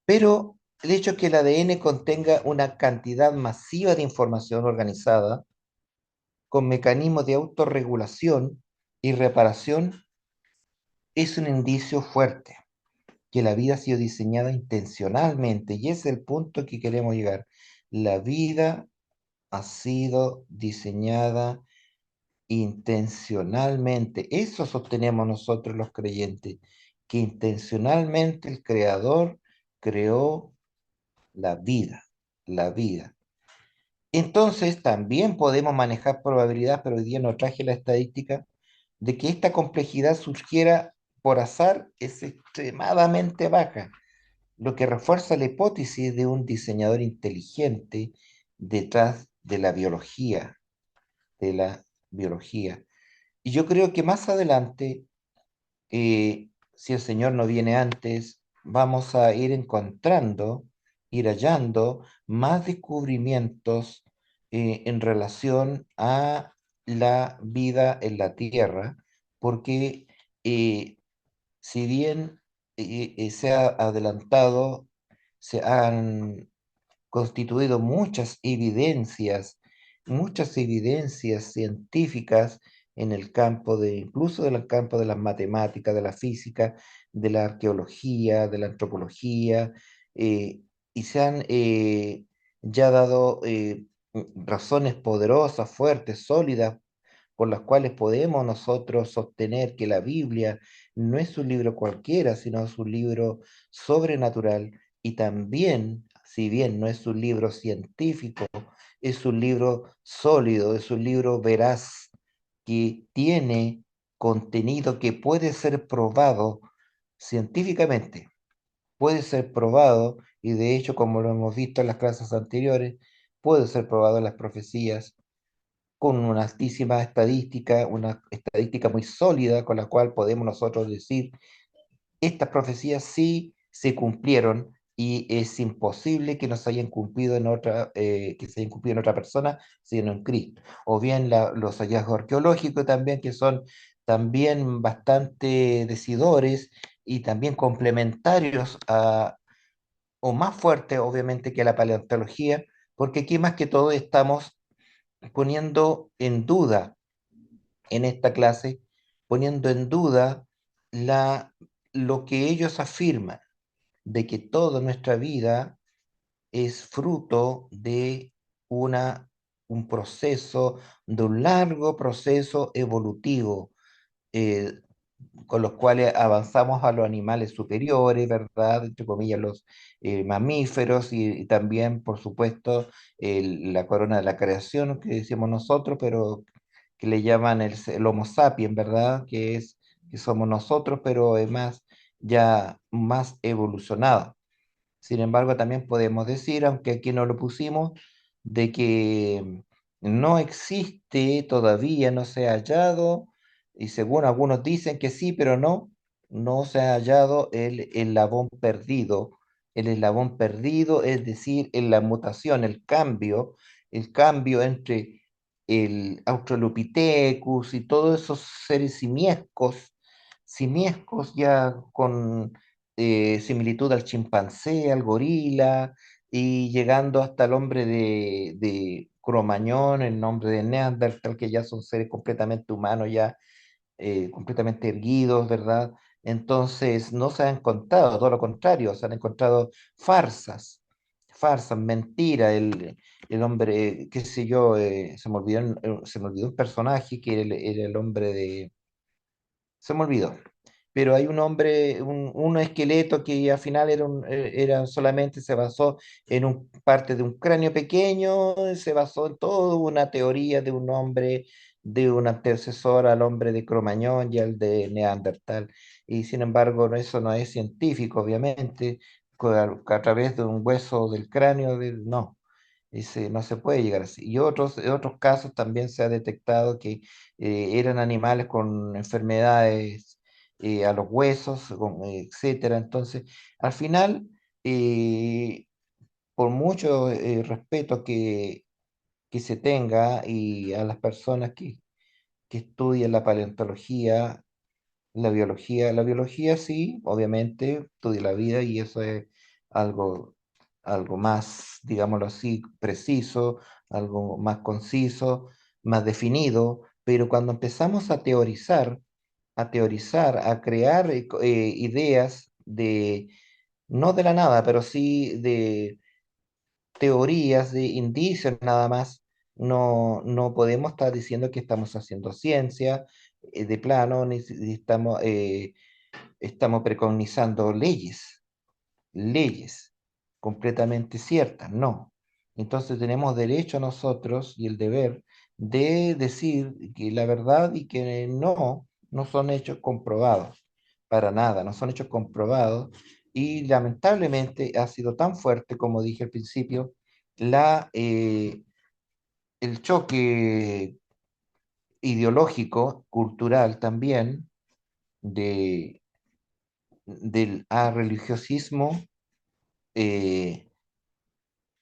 pero el hecho de que el ADN contenga una cantidad masiva de información organizada con mecanismos de autorregulación y reparación es un indicio fuerte que la vida ha sido diseñada intencionalmente y ese es el punto que queremos llegar. La vida ha sido diseñada intencionalmente. Eso sostenemos nosotros los creyentes, que intencionalmente el Creador creó la vida, la vida. Entonces también podemos manejar probabilidad, pero hoy día no traje la estadística, de que esta complejidad surgiera por azar es extremadamente baja, lo que refuerza la hipótesis de un diseñador inteligente detrás de la biología. Y yo creo que más adelante, si el Señor no viene antes, vamos a ir encontrando, ir hallando más descubrimientos en relación a la vida en la tierra, porque eh, si bien se ha adelantado, se han constituido muchas evidencias científicas en el campo incluso en el campo de las matemáticas, de la física, de la arqueología, de la antropología, eh, y se han ya dado razones poderosas, fuertes, sólidas, por las cuales podemos nosotros sostener que la Biblia no es un libro cualquiera, sino es un libro sobrenatural y también, si bien no es un libro científico, es un libro sólido, es un libro veraz que tiene contenido que puede ser probado científicamente, puede ser probado y de hecho, como lo hemos visto en las clases anteriores, puede ser probado en las profecías con una altísima estadística, una estadística muy sólida con la cual podemos nosotros decir estas profecías sí se cumplieron y es imposible que no se hayan cumplido en otra, que se hayan cumplido en otra persona, sino en Cristo. O bien los hallazgos arqueológicos también que son también bastante decidores y también complementarios o más fuertes, obviamente, que la paleontología, porque aquí más que todo estamos poniendo en duda en esta clase, poniendo en duda la, lo que ellos afirman, de que toda nuestra vida es fruto de una, un proceso, de un largo proceso evolutivo, eh, con los cuales avanzamos a los animales superiores, ¿verdad? Entre comillas, los mamíferos y también, por supuesto, la corona de la creación que decimos nosotros, pero que le llaman el Homo sapiens, ¿verdad? Que somos nosotros, pero es más, ya más evolucionado. Sin embargo, también podemos decir, aunque aquí no lo pusimos, de que no existe todavía, no se ha hallado, y según algunos dicen que sí, pero no, no se ha hallado el eslabón perdido. El eslabón perdido, es decir, en la mutación, el cambio entre el Australopithecus y todos esos seres simiescos ya con similitud al chimpancé, al gorila, y llegando hasta el hombre de Cromañón, el nombre de Neandertal, que ya son seres completamente humanos, ya completamente erguidos, ¿verdad? Entonces no se han encontrado, todo lo contrario, se han encontrado farsas, mentiras. El hombre, qué sé yo, se me olvidó un personaje que era el hombre de se me olvidó. Pero hay un hombre, un esqueleto que al final era solamente se basó en un parte de un cráneo pequeño, se basó en toda una teoría de un hombre, de un antecesor al hombre de Cromañón y al de Neandertal. Y sin embargo, eso no es científico, obviamente, a través de un hueso del cráneo, no. No se puede llegar así. Y en otros casos también se ha detectado que eran animales con enfermedades a los huesos, etcétera. Entonces, al final, eh, por mucho respeto que se tenga y a las personas que estudian la paleontología, la biología sí, obviamente, estudia la vida y eso es algo, algo más, digámoslo así, preciso, algo más conciso, más definido, pero cuando empezamos a crear ideas no de la nada, pero sí de teorías, de indicios nada más, no podemos estar diciendo que estamos haciendo ciencia de plano, ni estamos preconizando leyes completamente ciertas, no. Entonces tenemos derecho nosotros y el deber de decir que la verdad y que no son hechos comprobados, para nada, no son hechos comprobados y lamentablemente ha sido tan fuerte, como dije al principio, el choque ideológico, cultural también, de, del religiosismo, eh,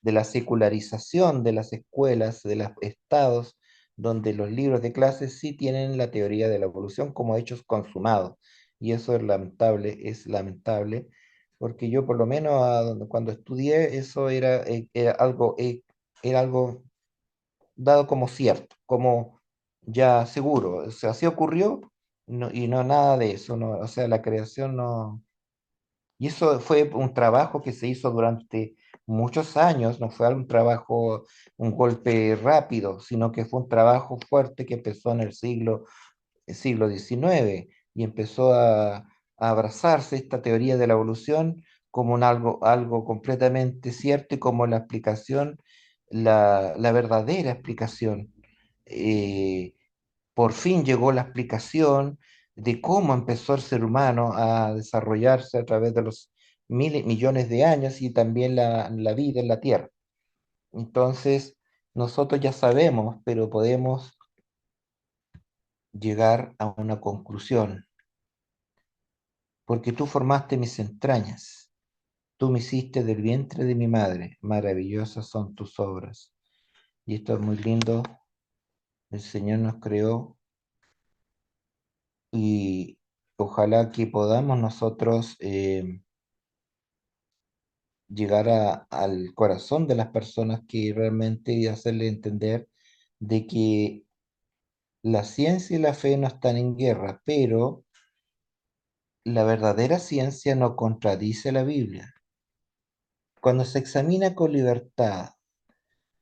de la secularización de las escuelas, de los estados, donde los libros de clases sí tienen la teoría de la evolución como hechos consumados. Y eso es lamentable, porque yo por lo menos cuando estudié eso era algo dado como cierto, como ya seguro. O sea, así ocurrió y no nada de eso, no, o sea, la creación no. Y eso fue un trabajo que se hizo durante muchos años, no fue un trabajo, un golpe rápido, sino que fue un trabajo fuerte que empezó en el siglo XIX y empezó a abrazarse esta teoría de la evolución como algo completamente cierto y como la explicación, la verdadera explicación. Eh, por fin llegó la explicación de cómo empezó el ser humano a desarrollarse a través de los miles, millones de años y también la vida en la Tierra. Entonces, nosotros ya sabemos, pero podemos llegar a una conclusión, porque tú formaste mis entrañas, tú me hiciste del vientre de mi madre, maravillosas son tus obras. Y esto es muy lindo, el Señor nos creó y ojalá que podamos nosotros llegar al corazón de las personas que realmente y hacerle entender de que la ciencia y la fe no están en guerra, pero la verdadera ciencia no contradice la Biblia. Cuando se examina con libertad,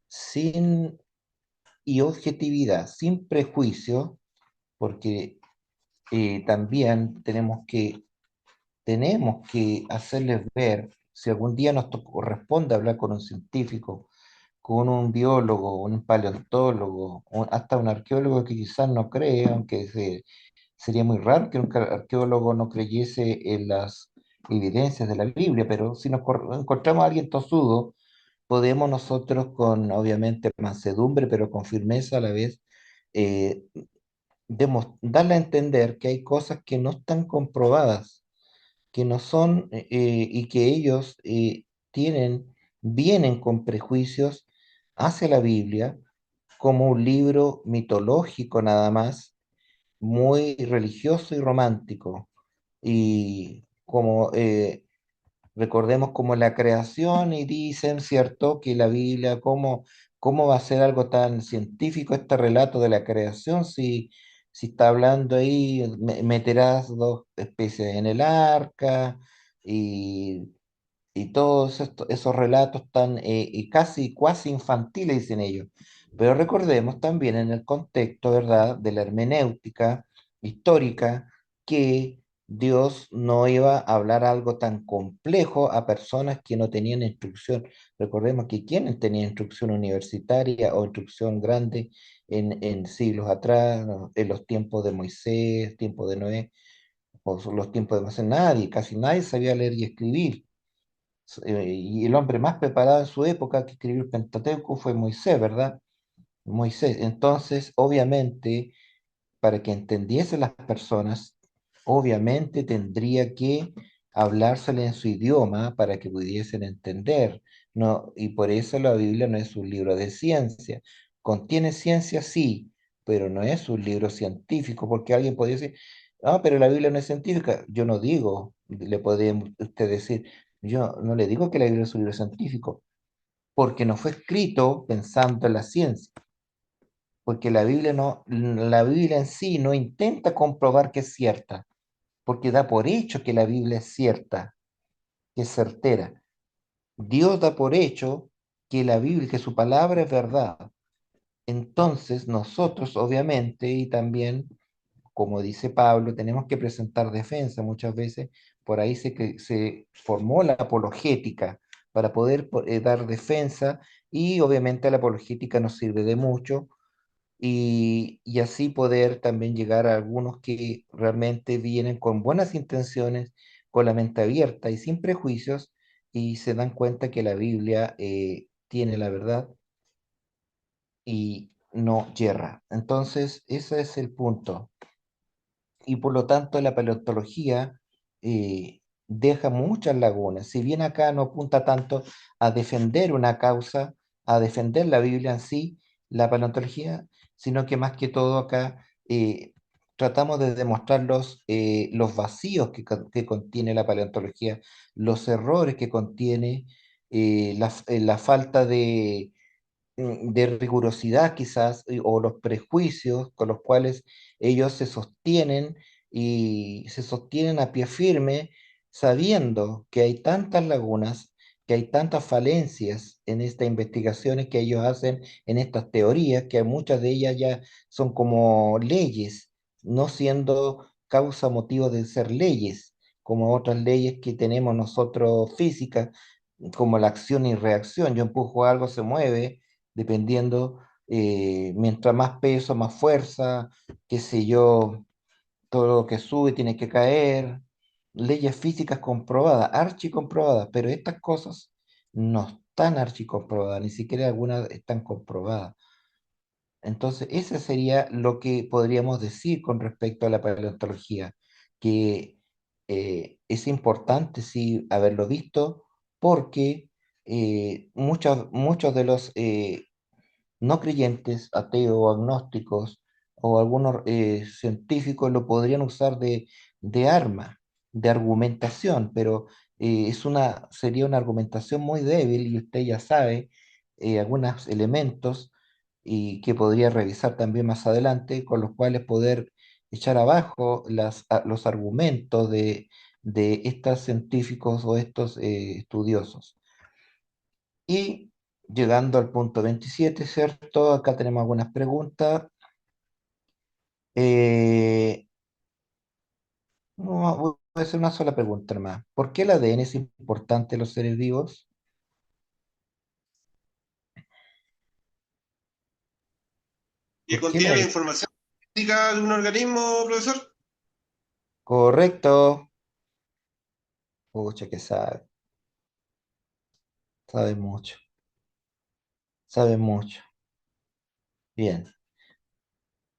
sin y objetividad, sin prejuicio, porque también tenemos que hacerles ver, si algún día corresponde hablar con un científico, con un biólogo, un paleontólogo, hasta un arqueólogo que quizás no cree, aunque sería muy raro que un arqueólogo no creyese en las evidencias de la Biblia, pero si encontramos a alguien tosudo, podemos nosotros con, obviamente, mansedumbre, pero con firmeza a la vez, eh, darle a entender que hay cosas que no están comprobadas, que no son, y que ellos vienen con prejuicios hacia la Biblia como un libro mitológico nada más, muy religioso y romántico. Y como recordemos como la creación y dicen, ¿cierto?, que la Biblia, ¿cómo va a ser algo tan científico este relato de la creación si está hablando ahí, meterás dos especies en el arca y y todos esos relatos tan y casi cuasi infantiles, dicen ellos. Pero recordemos también en el contexto, ¿verdad?, de la hermenéutica histórica, que Dios no iba a hablar algo tan complejo a personas que no tenían instrucción. Recordemos que quienes tenían instrucción universitaria o instrucción grande en siglos atrás, ¿no?, en los tiempos de Moisés, tiempos de Noé, o los tiempos de Moisés, nadie, casi nadie sabía leer y escribir. Y el hombre más preparado en su época que escribió el Pentateuco fue Moisés, ¿verdad? Moisés. Entonces, obviamente, para que entendiesen las personas, obviamente tendría que hablársele en su idioma para que pudiesen entender. No, y por eso la Biblia no es un libro de ciencia. Contiene ciencia, sí, pero no es un libro científico, porque alguien podría decir, ah, pero la Biblia no es científica. Yo no digo, le podría usted decir, yo no le digo que la Biblia es un libro científico, porque no fue escrito pensando en la ciencia, porque la Biblia no, la Biblia en sí no intenta comprobar que es cierta, porque da por hecho que la Biblia es cierta, que es certera. Dios da por hecho que la Biblia, que su palabra es verdad. Entonces nosotros, obviamente, y también, como dice Pablo, tenemos que presentar defensa muchas veces. Por ahí se formó la apologética para poder dar defensa, y obviamente la apologética nos sirve de mucho, y así poder también llegar a algunos que realmente vienen con buenas intenciones, con la mente abierta y sin prejuicios, y se dan cuenta que la Biblia tiene la verdad y no yerra. Entonces, ese es el punto. Y por lo tanto la paleontología deja muchas lagunas. Si bien acá no apunta tanto a defender una causa, a defender la Biblia en sí, la paleontología, sino que más que todo acá tratamos de demostrar los vacíos que contiene la paleontología, los errores que contiene, la falta de rigurosidad quizás, o los prejuicios con los cuales ellos se sostienen, y se sostienen a pie firme, sabiendo que hay tantas lagunas, que hay tantas falencias en estas investigaciones que ellos hacen, en estas teorías, que muchas de ellas ya son como leyes, no siendo causa motivo de ser leyes, como otras leyes que tenemos nosotros físicas, como la acción y reacción. Yo empujo algo, se mueve, dependiendo, mientras más peso, más fuerza, qué sé yo, todo lo que sube tiene que caer, leyes físicas comprobadas, archicomprobadas, pero estas cosas no están archicomprobadas, ni siquiera algunas están comprobadas. Entonces, ese sería lo que podríamos decir con respecto a la paleontología, que es importante, sí, haberlo visto, porque muchos de los no creyentes, ateos o agnósticos, o algunos científicos lo podrían usar de arma, de argumentación, pero sería una argumentación muy débil y usted ya sabe algunos elementos y que podría revisar también más adelante, con los cuales poder echar abajo los argumentos de estos científicos o estos estudiosos. Y llegando al punto 27, ¿cierto? Acá tenemos algunas preguntas. Eh, no, voy a hacer una sola pregunta más. ¿Por qué el ADN es importante en los seres vivos? ¿Que ¿Por qué el contiene la ADN? información genética de un organismo, profesor? Correcto. Pucha, que sabe mucho, sabe mucho. Bien.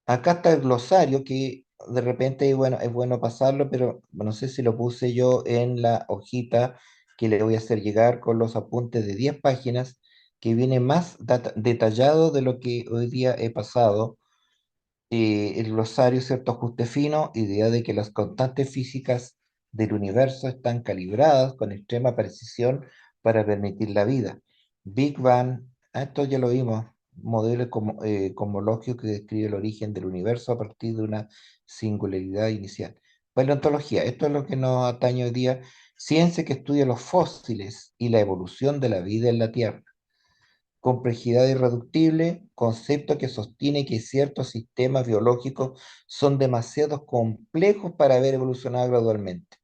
Acá está el glosario que de repente, bueno, es bueno pasarlo, pero no sé si lo puse yo en la hojita que le voy a hacer llegar con los apuntes de 10 páginas, que viene más detallado de lo que hoy día he pasado. El glosario, cierto ajuste fino, idea de que las constantes físicas del universo están calibradas con extrema precisión para permitir la vida. Big Bang, esto ya lo vimos, modelo cosmológico que describe el origen del universo a partir de una singularidad inicial. Paleontología, esto es lo que nos atañe hoy día, ciencia que estudia los fósiles y la evolución de la vida en la Tierra. Complejidad irreductible, concepto que sostiene que ciertos sistemas biológicos son demasiado complejos para haber evolucionado gradualmente.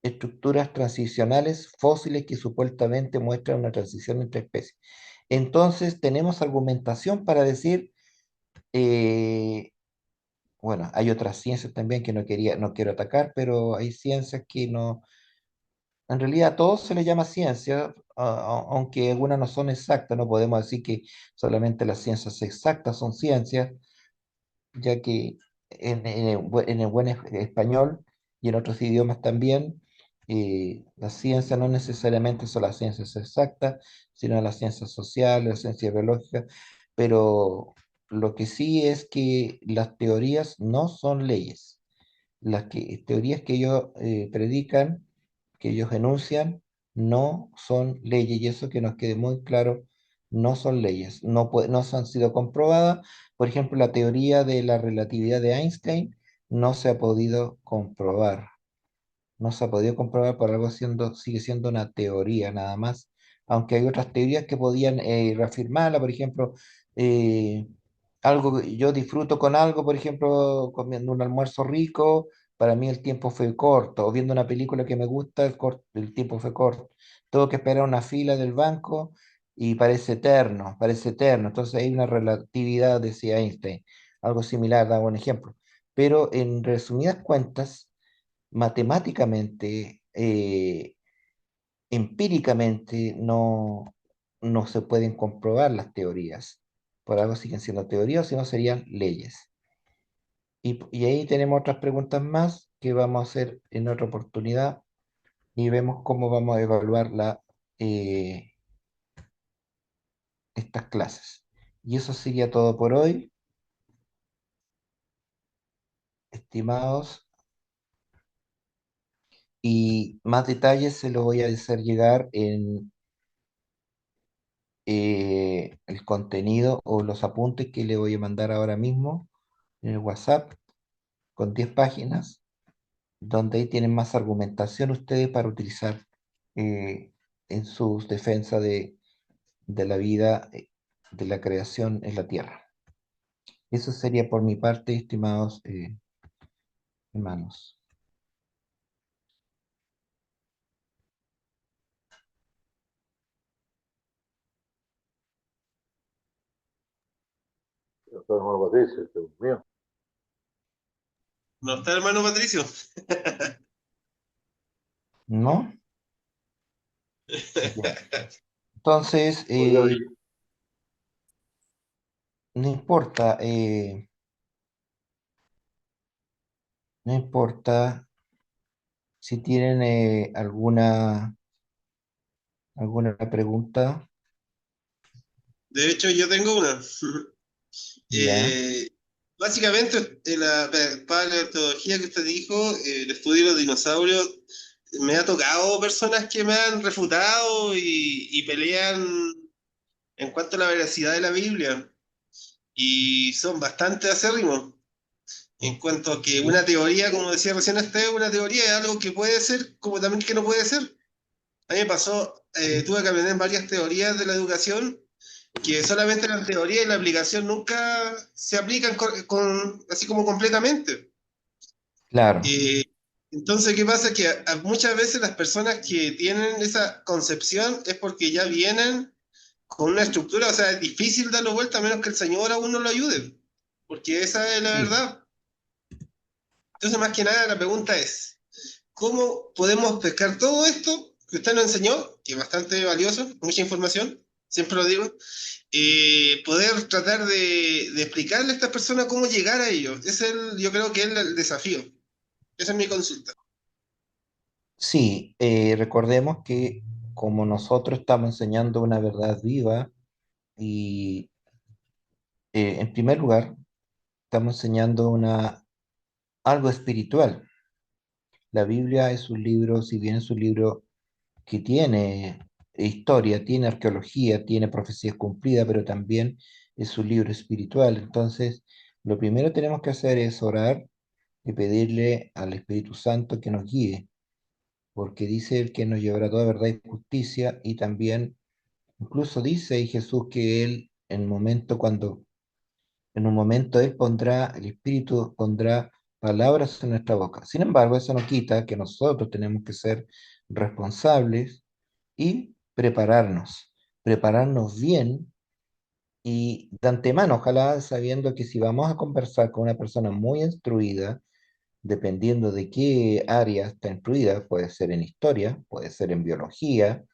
Estructuras transicionales fósiles que supuestamente muestran una transición entre especies. Entonces, tenemos argumentación para decir, eh, bueno, hay otras ciencias también que no quiero atacar, pero hay ciencias que no, en realidad a todo se le llama ciencia, aunque algunas no son exactas, no podemos decir que solamente las ciencias exactas son ciencias, ya que en el buen español y en otros idiomas también, las ciencias no necesariamente son las ciencias exactas, sino las ciencias sociales, las ciencias biológicas, pero lo que sí es que las teorías no son leyes. Teorías que ellos predican, que ellos enuncian, no son leyes, y eso que nos quede muy claro, no son leyes, no han sido comprobadas. Por ejemplo, la teoría de la relatividad de Einstein no se ha podido comprobar. No se ha podido comprobar por algo sigue siendo una teoría nada más, aunque hay otras teorías que podían reafirmarla, por ejemplo, eh, yo disfruto con algo, por ejemplo, comiendo un almuerzo rico, para mí el tiempo fue corto, o viendo una película que me gusta, el tiempo fue corto. Tengo que esperar una fila del banco y parece eterno. Entonces hay una relatividad, decía Einstein, algo similar, daba un ejemplo. Pero en resumidas cuentas, matemáticamente, empíricamente, no se pueden comprobar las teorías. Por algo siguen siendo teorías, si no serían leyes. Y ahí tenemos otras preguntas más que vamos a hacer en otra oportunidad y vemos cómo vamos a evaluar eh, estas clases. Y eso sería todo por hoy, estimados. Y más detalles se los voy a hacer llegar en el contenido o los apuntes que le voy a mandar ahora mismo en el WhatsApp con 10 páginas, donde ahí tienen más argumentación ustedes para utilizar eh, en sus defensas de la vida, de la creación en la Tierra. Eso sería por mi parte, estimados hermanos. Doctor hermano Patricio, Dios mío. ¿No está el hermano Patricio? ¿No? Ya. Entonces, Oiga, no importa, no importa si tienen alguna pregunta, De hecho, yo tengo una. ya. Eh, Básicamente, la paleontología que usted dijo, el estudio de los dinosaurios, me ha tocado personas que me han refutado y pelean en cuanto a la veracidad de la Biblia. Y son bastante acérrimos. En cuanto a que una teoría, como decía recién este, una teoría es algo que puede ser, como también que no puede ser. A mí me pasó, tuve que aprender varias teorías de la educación que solamente la teoría y la aplicación nunca se aplican así como completamente. Claro, Eh, entonces, ¿qué pasa? Que muchas veces las personas que tienen esa concepción es porque ya vienen con una estructura, o sea, es difícil darlo vuelta a menos que el Señor a uno lo ayude, porque esa es la sí. verdad. Entonces, más que nada, la pregunta es, ¿cómo podemos pescar todo esto que usted nos enseñó, que es bastante valioso, mucha información, siempre lo digo, poder tratar de explicarle a estas personas cómo llegar a ellos? Yo creo que es el desafío. Esa es mi consulta. Sí, recordemos que como nosotros estamos enseñando una verdad viva y en primer lugar estamos enseñando algo espiritual. La Biblia es un libro, si bien es un libro que tiene historia, tiene arqueología, tiene profecías cumplidas, pero también es un libro espiritual. Entonces, lo primero que tenemos que hacer es orar y pedirle al Espíritu Santo que nos guíe, porque dice él que nos llevará a toda verdad y justicia, y también, incluso dice y Jesús que él, en un momento él pondrá, el Espíritu pondrá palabras en nuestra boca. Sin embargo, eso no quita que nosotros tenemos que ser responsables y prepararnos bien y de antemano, ojalá sabiendo que si vamos a conversar con una persona muy instruida, dependiendo de qué área está instruida, puede ser en historia, puede ser en biología,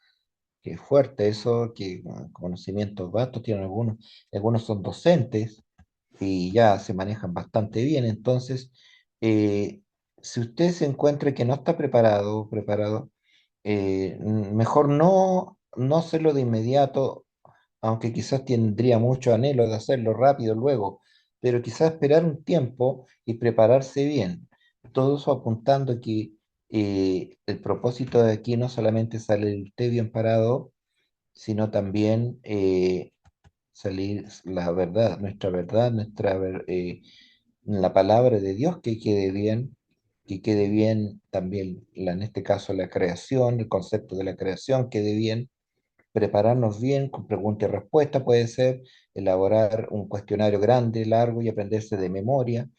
que es fuerte eso, que conocimientos vastos tienen algunos son docentes y ya se manejan bastante bien. Entonces, eh, si usted se encuentra que no está preparado, mejor no hacerlo de inmediato, aunque quizás tendría mucho anhelo de hacerlo rápido luego, pero quizás esperar un tiempo y prepararse bien. Todo eso apuntando a que el propósito de aquí no solamente sale usted bien parado, sino también salir la verdad, la palabra de Dios que quede bien también, en este caso la creación, el concepto de la creación quede bien, prepararnos bien con pregunta y respuesta, puede ser elaborar un cuestionario grande, largo y aprenderse de memoria,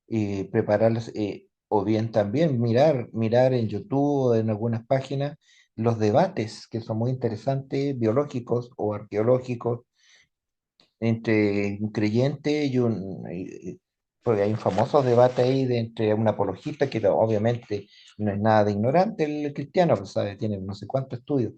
y prepararlas, o bien también mirar en YouTube o en algunas páginas los debates que son muy interesantes, biológicos o arqueológicos, entre un creyente porque hay un famoso debate ahí entre un apologista, que obviamente no es nada de ignorante el cristiano, pues sabe, tiene no sé cuántos estudios,